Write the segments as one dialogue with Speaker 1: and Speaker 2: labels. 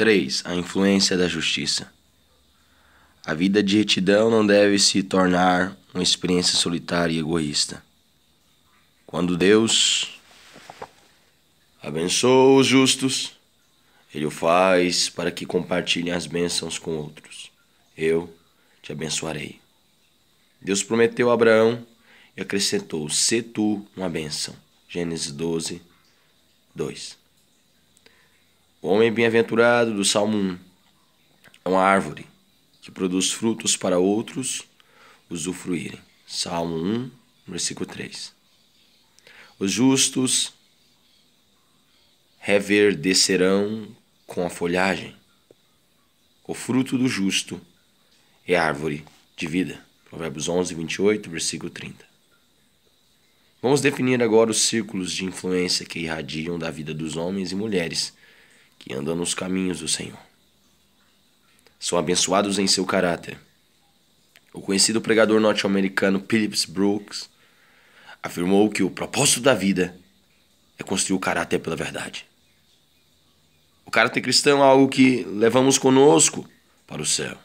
Speaker 1: 3. A influência da justiça. A vida de retidão não deve se tornar uma experiência solitária e egoísta. Quando Deus abençoa os justos, Ele o faz para que compartilhem as bênçãos com outros. Eu te abençoarei. Deus prometeu a Abraão e acrescentou: sê tu uma bênção. Gênesis 12, 2. O homem bem-aventurado do Salmo 1 é uma árvore que produz frutos para outros usufruírem. Salmo 1, versículo 3. Os justos reverdecerão com a folhagem. O fruto do justo é árvore de vida. Provérbios 11, 28, versículo 30. Vamos definir agora os círculos de influência que irradiam da vida dos homens e mulheres que andam nos caminhos do Senhor. São abençoados em seu caráter. O conhecido pregador norte-americano Phillips Brooks afirmou que o propósito da vida é construir o caráter pela verdade. O caráter cristão é algo que levamos conosco para o céu.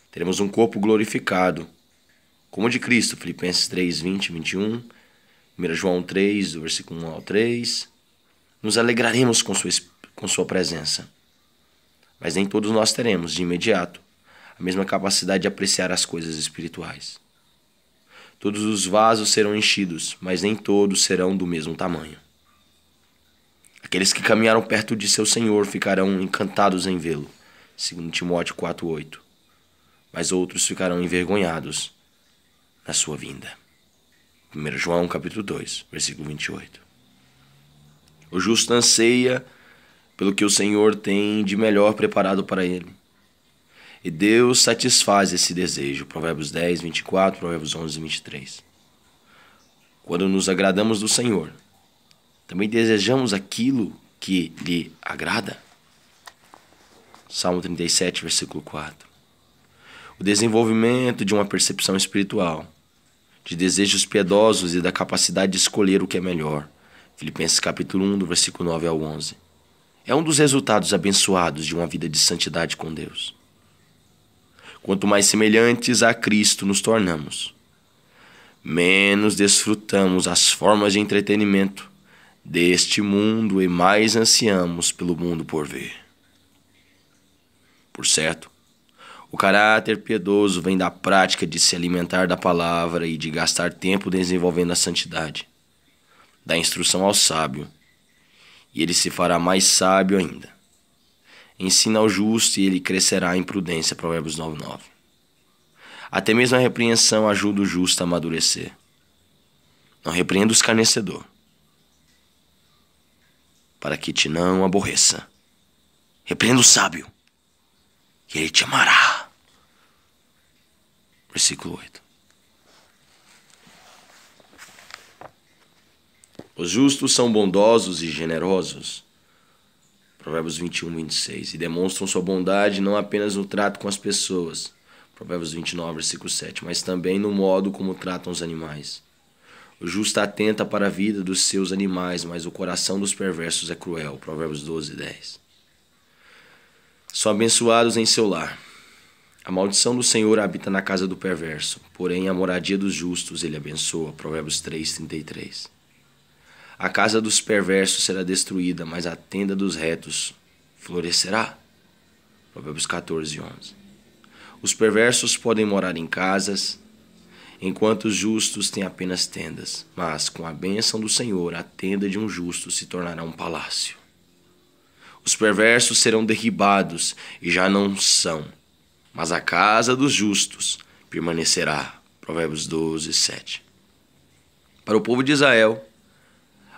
Speaker 1: Teremos um corpo glorificado, como o de Cristo, Filipenses 3, 20 e 21, 1 João 3, do versículo 1 ao 3. Nos alegraremos com sua presença. Mas nem todos nós teremos, de imediato, a mesma capacidade de apreciar as coisas espirituais. Todos os vasos serão enchidos, mas nem todos serão do mesmo tamanho. Aqueles que caminharam perto de seu Senhor ficarão encantados em vê-lo, 2 Timóteo 4:8. Mas outros ficarão envergonhados na sua vinda. 1 João capítulo 2, versículo 28. O justo anseia pelo que o Senhor tem de melhor preparado para ele. E Deus satisfaz esse desejo. Provérbios 10, 24, Provérbios 11, 23. Quando nos agradamos do Senhor, também desejamos aquilo que lhe agrada. Salmo 37, versículo 4. O desenvolvimento de uma percepção espiritual, de desejos piedosos e da capacidade de escolher o que é melhor. Filipenses capítulo 1, do versículo 9 ao 11. É um dos resultados abençoados de uma vida de santidade com Deus. Quanto mais semelhantes a Cristo nos tornamos, menos desfrutamos as formas de entretenimento deste mundo e mais ansiamos pelo mundo por vir. Por certo, o caráter piedoso vem da prática de se alimentar da palavra e de gastar tempo desenvolvendo a santidade. Dá instrução ao sábio, e ele se fará mais sábio ainda. Ensina ao justo, e ele crescerá em prudência. Provérbios 9, 9. Até mesmo a repreensão ajuda o justo a amadurecer. Não repreenda o escarnecedor, para que te não aborreça. Repreenda o sábio, e ele te amará. Versículo 8. Os justos são bondosos e generosos. Provérbios 21, 26. E demonstram sua bondade não apenas no trato com as pessoas. Provérbios 29, versículo 7. Mas também no modo como tratam os animais. O justo atenta para a vida dos seus animais, mas o coração dos perversos é cruel. Provérbios 12, 10. São abençoados em seu lar. A maldição do Senhor habita na casa do perverso, porém a moradia dos justos ele abençoa. Provérbios 3, 33. A casa dos perversos será destruída, mas a tenda dos retos florescerá. Provérbios 14, 11. Os perversos podem morar em casas, enquanto os justos têm apenas tendas. Mas, com a bênção do Senhor, a tenda de um justo se tornará um palácio. Os perversos serão derribados e já não são, mas a casa dos justos permanecerá. Provérbios 12, 7. Para o povo de Israel,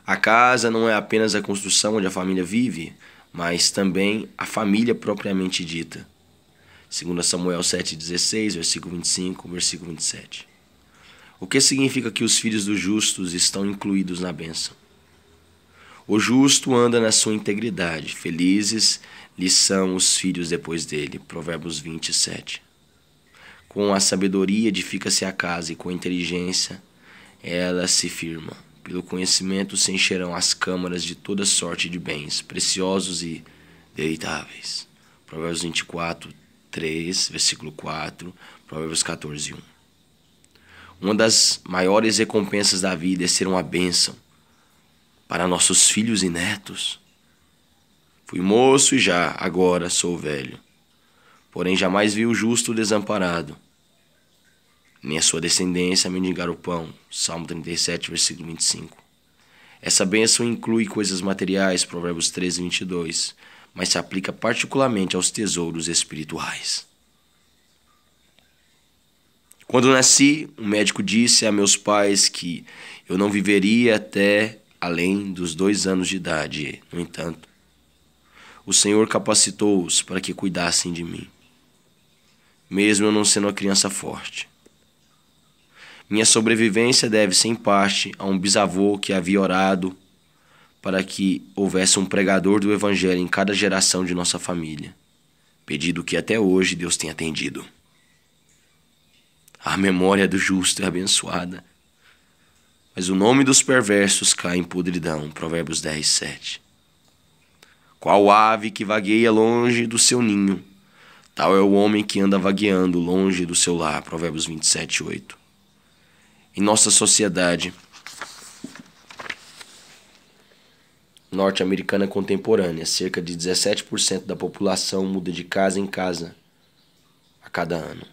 Speaker 1: a casa não é apenas a construção onde a família vive, mas também a família propriamente dita. 2 Samuel 7,16, versículo 25, versículo 27. O que significa que os filhos dos justos estão incluídos na bênção? O justo anda na sua integridade, felizes lhe são os filhos depois dele. Provérbios 27. Com a sabedoria edifica-se a casa, e com a inteligência ela se firma. Pelo conhecimento se encherão as câmaras de toda sorte de bens, preciosos e deleitáveis. Provérbios 24, 3, versículo 4, Provérbios 14, 1. Uma das maiores recompensas da vida é ser uma bênção para nossos filhos e netos. Fui moço e já, agora sou velho. Porém jamais vi o justo desamparado, nem a sua descendência mendigar o pão. Salmo 37, versículo 25. Essa bênção inclui coisas materiais, Provérbios 13, 22, mas se aplica particularmente aos tesouros espirituais. Quando nasci, um médico disse a meus pais que eu não viveria até além dos 2 anos de idade. No entanto, o Senhor capacitou-os para que cuidassem de mim, mesmo eu não sendo uma criança forte. Minha sobrevivência deve-se em parte a um bisavô que havia orado para que houvesse um pregador do Evangelho em cada geração de nossa família, pedido que até hoje Deus tem atendido. A memória do justo é abençoada, mas o nome dos perversos cai em podridão. Provérbios 10, 7. Qual ave que vagueia longe do seu ninho, tal é o homem que anda vagueando longe do seu lar. Provérbios 27, 8. Em nossa sociedade norte-americana contemporânea, cerca de 17% da população muda de casa em casa a cada ano.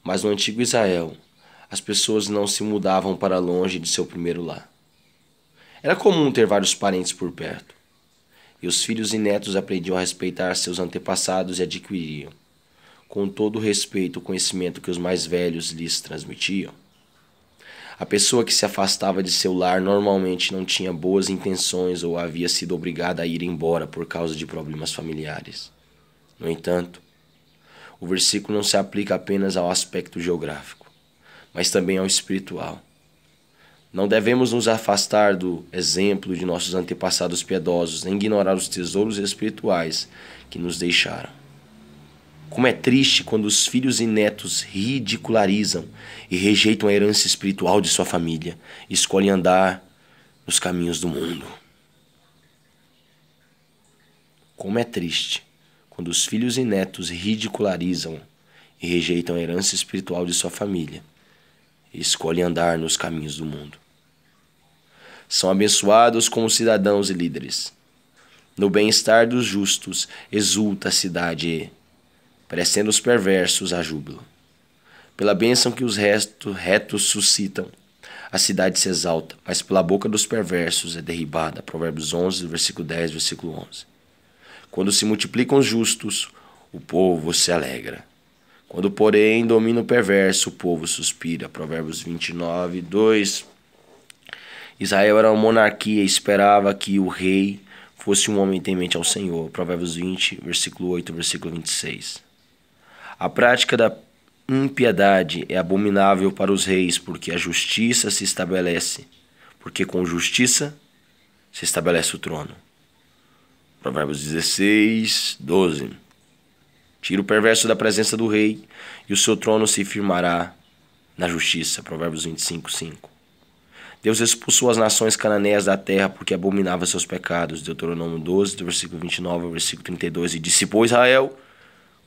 Speaker 1: Mas no antigo Israel, as pessoas não se mudavam para longe de seu primeiro lar. Era comum ter vários parentes por perto, e os filhos e netos aprendiam a respeitar seus antepassados e adquiriam, com todo o respeito, o conhecimento que os mais velhos lhes transmitiam. A pessoa que se afastava de seu lar normalmente não tinha boas intenções ou havia sido obrigada a ir embora por causa de problemas familiares. No entanto, o versículo não se aplica apenas ao aspecto geográfico, mas também ao espiritual. Não devemos nos afastar do exemplo de nossos antepassados piedosos, nem ignorar os tesouros espirituais que nos deixaram. Como é triste quando os filhos e netos ridicularizam e rejeitam a herança espiritual de sua família e escolhem andar nos caminhos do mundo. Como é triste quando os filhos e netos ridicularizam e rejeitam a herança espiritual de sua família e escolhem andar nos caminhos do mundo. São abençoados como cidadãos e líderes. No bem-estar dos justos exulta a cidade e, parecendo os perversos, a júbilo. Pela bênção que os retos suscitam, a cidade se exalta, mas pela boca dos perversos é derribada. Provérbios 11, versículo 10, versículo 11. Quando se multiplicam os justos, o povo se alegra. Quando, porém, domina o perverso, o povo suspira. Provérbios 29, 2. Israel era uma monarquia e esperava que o rei fosse um homem temente ao Senhor. Provérbios 20, versículo 8, versículo 26. A prática da impiedade é abominável para os reis, porque a justiça se estabelece, porque com justiça se estabelece o trono. Provérbios 16, 12. Tira o perverso da presença do rei, e o seu trono se firmará na justiça. Provérbios 25, 5. Deus expulsou as nações cananeias da terra porque abominava seus pecados. Deuteronômio 12, do versículo 29 ao versículo 32. E dissipou Israel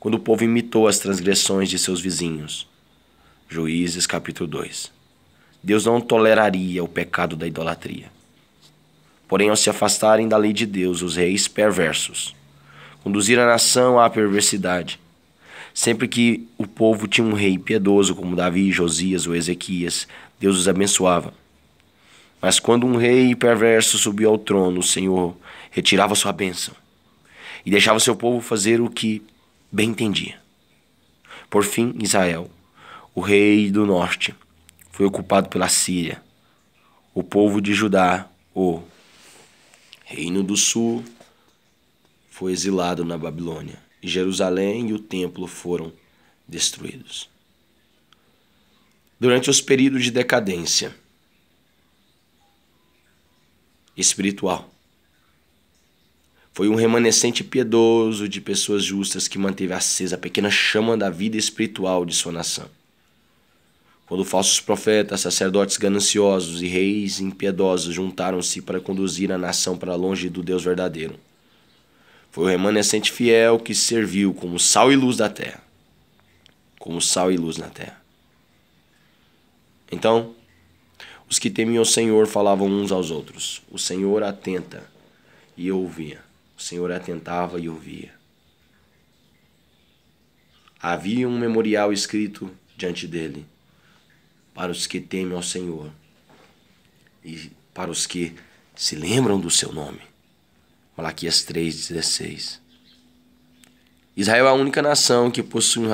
Speaker 1: quando o povo imitou as transgressões de seus vizinhos. Juízes, capítulo 2. Deus não toleraria o pecado da idolatria. Porém, ao se afastarem da lei de Deus, os reis perversos conduziram a nação à perversidade. Sempre que o povo tinha um rei piedoso, como Davi, Josias ou Ezequias, Deus os abençoava. Mas quando um rei perverso subiu ao trono, o Senhor retirava sua bênção e deixava seu povo fazer o que bem entendia. Por fim, Israel, o rei do norte, foi ocupado pela Síria. O povo de Judá, o reino do sul, foi exilado na Babilônia. E Jerusalém e o templo foram destruídos. Durante os períodos de decadência espiritual, foi um remanescente piedoso de pessoas justas que manteve acesa a pequena chama da vida espiritual de sua nação. Quando falsos profetas, sacerdotes gananciosos e reis impiedosos juntaram-se para conduzir a nação para longe do Deus verdadeiro, Foi o remanescente fiel que serviu como sal e luz da terra. Como sal e luz na terra. Então, os que temiam o Senhor falavam uns aos outros. O Senhor atenta e ouvia. O Senhor atentava e ouvia. Havia um memorial escrito diante dele para os que temem ao Senhor e para os que se lembram do seu nome. Malaquias 3,16. Israel é a única nação que possui um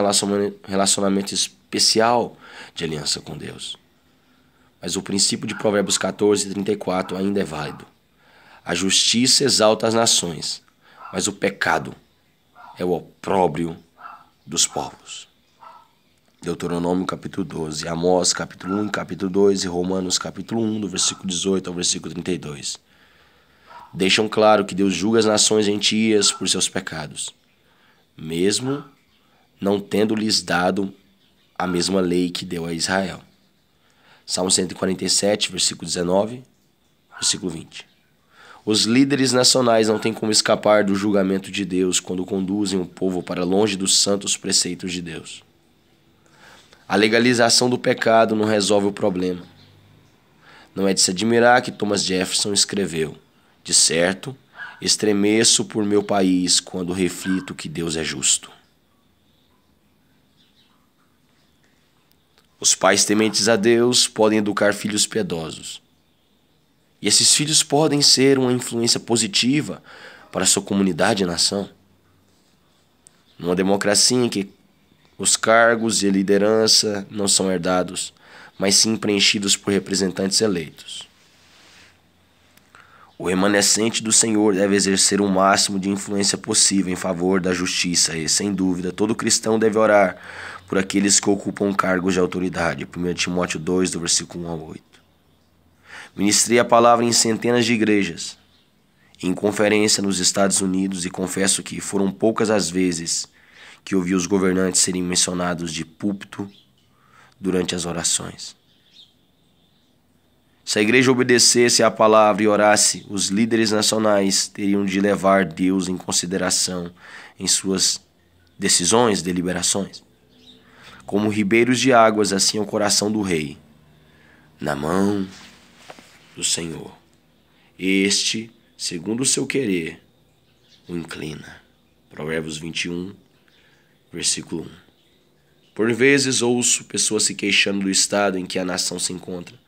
Speaker 1: relacionamento especial de aliança com Deus. Mas o princípio de Provérbios 14:34 ainda é válido. A justiça exalta as nações, mas o pecado é o opróbrio dos povos. Deuteronômio capítulo 12, Amós capítulo 1 e capítulo 2 e Romanos capítulo 1, do versículo 18 ao versículo 32. Deixam claro que Deus julga as nações gentias por seus pecados, mesmo não tendo-lhes dado a mesma lei que deu a Israel. Salmo 147, versículo 19, versículo 20. Os líderes nacionais não têm como escapar do julgamento de Deus quando conduzem o povo para longe dos santos preceitos de Deus. A legalização do pecado não resolve o problema. Não é de se admirar que Thomas Jefferson escreveu: de certo, estremeço por meu país quando reflito que Deus é justo. Os pais tementes a Deus podem educar filhos piedosos. E esses filhos podem ser uma influência positiva para a sua comunidade e nação. Numa democracia em que os cargos e a liderança não são herdados, mas sim preenchidos por representantes eleitos. O remanescente do Senhor deve exercer o máximo de influência possível em favor da justiça e, sem dúvida, todo cristão deve orar por aqueles que ocupam cargos de autoridade. 1 Timóteo 2, do versículo 1 ao 8. Ministrei a palavra em centenas de igrejas, em conferência nos Estados Unidos, e confesso que foram poucas as vezes que ouvi os governantes serem mencionados de púlpito durante as orações. Se a igreja obedecesse à palavra e orasse, os líderes nacionais teriam de levar Deus em consideração em suas decisões, deliberações. Como ribeiros de águas, assim é o coração do rei, na mão do Senhor. Este, segundo o seu querer, o inclina. Provérbios 21, versículo 1. Por vezes ouço pessoas se queixando do estado em que a nação se encontra,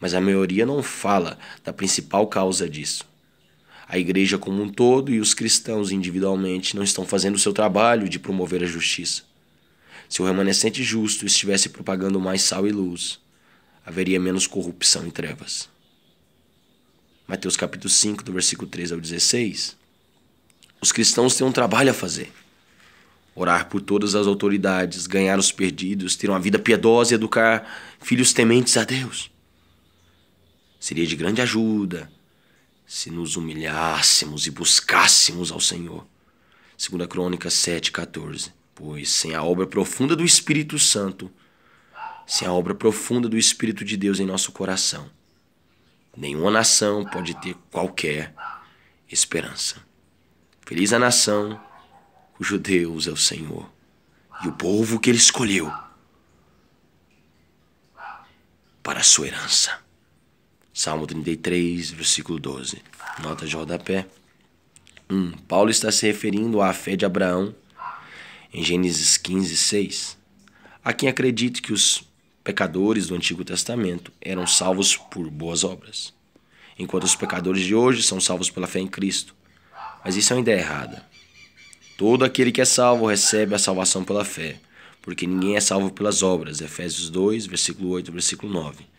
Speaker 1: mas a maioria não fala da principal causa disso. A igreja como um todo e os cristãos individualmente não estão fazendo o seu trabalho de promover a justiça. Se o remanescente justo estivesse propagando mais sal e luz, haveria menos corrupção e trevas. Mateus capítulo 5, do versículo 13 ao 16. Os cristãos têm um trabalho a fazer. Orar por todas as autoridades, ganhar os perdidos, ter uma vida piedosa e educar filhos tementes a Deus. Seria de grande ajuda se nos humilhássemos e buscássemos ao Senhor. 2 Crônicas 7:14. Pois sem a obra profunda do Espírito Santo, sem a obra profunda do Espírito de Deus em nosso coração, nenhuma nação pode ter qualquer esperança. Feliz a nação cujo Deus é o Senhor e o povo que Ele escolheu para a sua herança. Salmo 33, versículo 12. Nota de rodapé. 1. Paulo está se referindo à fé de Abraão em Gênesis 15:6. Há quem acredite que os pecadores do Antigo Testamento eram salvos por boas obras, enquanto os pecadores de hoje são salvos pela fé em Cristo. Mas isso é uma ideia errada. Todo aquele que é salvo recebe a salvação pela fé, porque ninguém é salvo pelas obras. Efésios 2, versículo 8, versículo 9.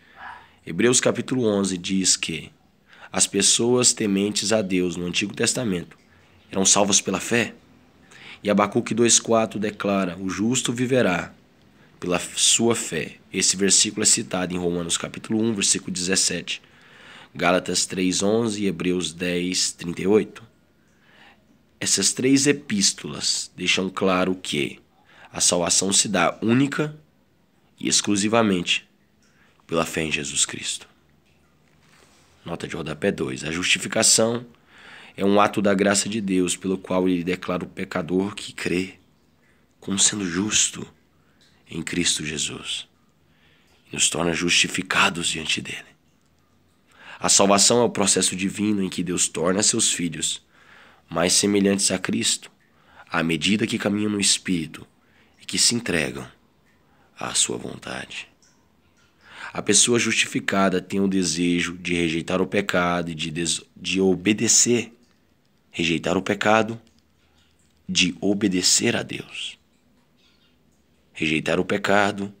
Speaker 1: Hebreus capítulo 11 diz que as pessoas tementes a Deus no Antigo Testamento eram salvas pela fé. E Abacuque 2,4 declara: o justo viverá pela sua fé. Esse versículo é citado em Romanos capítulo 1, versículo 17, Gálatas 3,11 e Hebreus 10:38. Essas três epístolas deixam claro que a salvação se dá única e exclusivamente pela fé em Jesus Cristo. Nota de rodapé 2. A justificação É um ato da graça de Deus pelo qual ele declara o pecador que crê como sendo justo em Cristo Jesus e nos torna justificados diante dele. A salvação é o processo divino em que Deus torna seus filhos mais semelhantes a Cristo à medida que caminham no Espírito e que se entregam à sua vontade. A pessoa justificada tem o desejo de rejeitar o pecado e de obedecer. Rejeitar o pecado, de obedecer a Deus. Rejeitar o pecado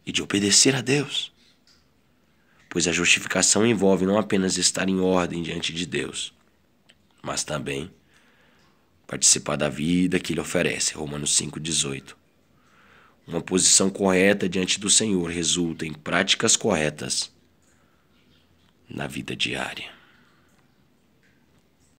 Speaker 1: e de obedecer a Deus. Pois a justificação envolve não apenas estar em ordem diante de Deus, mas também participar da vida que Ele oferece. Romanos 5,18. Uma posição correta diante do Senhor resulta em práticas corretas na vida diária.